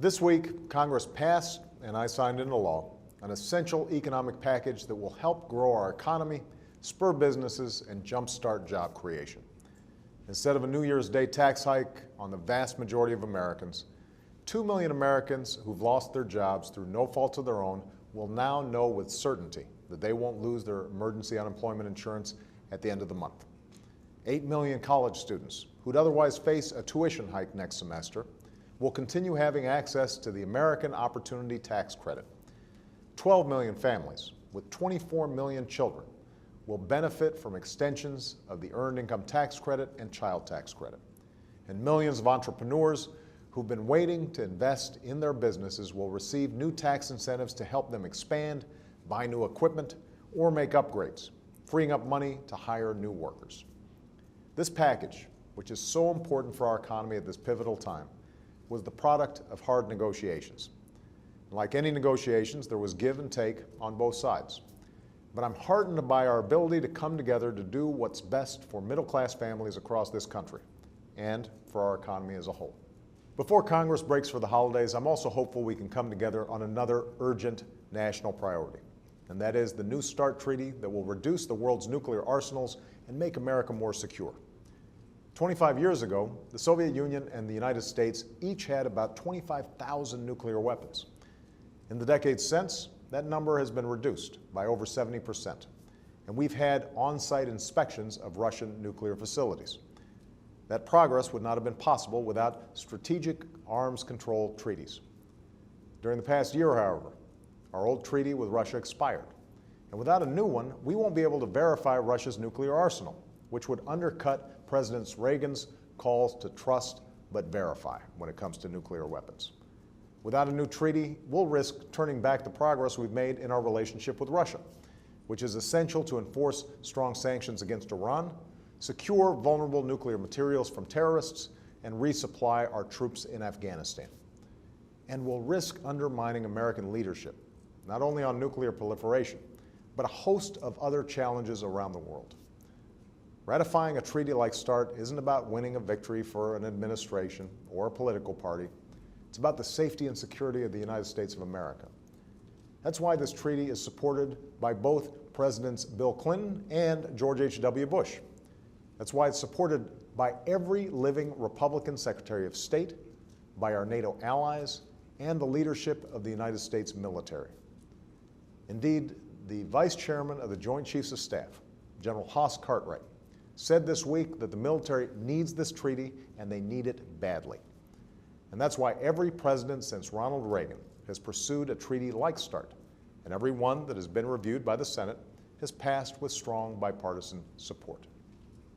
This week, Congress passed, and I signed into law, an essential economic package that will help grow our economy, spur businesses, and jumpstart job creation. Instead of a New Year's Day tax hike on the vast majority of Americans, 2 million Americans who've lost their jobs through no fault of their own will now know with certainty that they won't lose their emergency unemployment insurance at the end of the month. 8 million college students who'd otherwise face a tuition hike next semester will continue having access to the American Opportunity Tax Credit. 12 million families with 24 million children will benefit from extensions of the Earned Income Tax Credit and Child Tax Credit. And millions of entrepreneurs who've been waiting to invest in their businesses will receive new tax incentives to help them expand, buy new equipment, or make upgrades, freeing up money to hire new workers. This package, which is so important for our economy at this pivotal time, was the product of hard negotiations. Like any negotiations, there was give and take on both sides. But I'm heartened by our ability to come together to do what's best for middle-class families across this country and for our economy as a whole. Before Congress breaks for the holidays, I'm also hopeful we can come together on another urgent national priority, and that is the New START treaty that will reduce the world's nuclear arsenals and make America more secure. 25 years ago, the Soviet Union and the United States each had about 25,000 nuclear weapons. In the decades since, that number has been reduced by over 70%, and we've had on-site inspections of Russian nuclear facilities. That progress would not have been possible without strategic arms control treaties. During the past year, however, our old treaty with Russia expired, and without a new one, we won't be able to verify Russia's nuclear arsenal, which would undercut President Reagan's calls to trust but verify when it comes to nuclear weapons. Without a new treaty, we'll risk turning back the progress we've made in our relationship with Russia, which is essential to enforce strong sanctions against Iran, secure vulnerable nuclear materials from terrorists, and resupply our troops in Afghanistan. And we'll risk undermining American leadership, not only on nuclear proliferation, but a host of other challenges around the world. Ratifying a treaty like START isn't about winning a victory for an administration or a political party. It's about the safety and security of the United States of America. That's why this treaty is supported by both Presidents Bill Clinton and George H.W. Bush. That's why it's supported by every living Republican Secretary of State, by our NATO allies, and the leadership of the United States military. Indeed, the Vice Chairman of the Joint Chiefs of Staff, General Haas Cartwright, said this week that the military needs this treaty and they need it badly. And that's why every president since Ronald Reagan has pursued a treaty like START, and every one that has been reviewed by the Senate has passed with strong bipartisan support.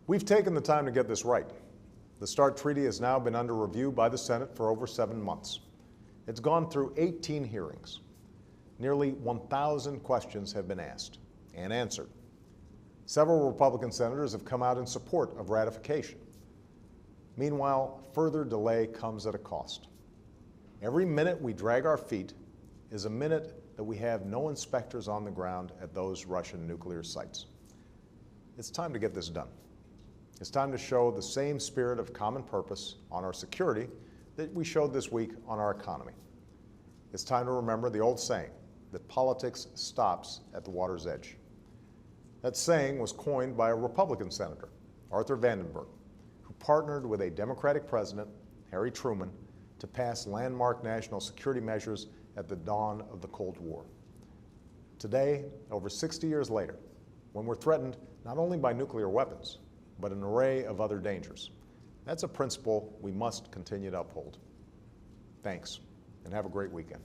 We've taken the time to get this right. The START treaty has now been under review by the Senate for over 7 months. It's gone through 18 hearings. Nearly 1,000 questions have been asked and answered. Several Republican senators have come out in support of ratification. Meanwhile, further delay comes at a cost. Every minute we drag our feet is a minute that we have no inspectors on the ground at those Russian nuclear sites. It's time to get this done. It's time to show the same spirit of common purpose on our security that we showed this week on our economy. It's time to remember the old saying that politics stops at the water's edge. That saying was coined by a Republican senator, Arthur Vandenberg, who partnered with a Democratic president, Harry Truman, to pass landmark national security measures at the dawn of the Cold War. Today, over 60 years later, when we're threatened not only by nuclear weapons, but an array of other dangers, that's a principle we must continue to uphold. Thanks, and have a great weekend.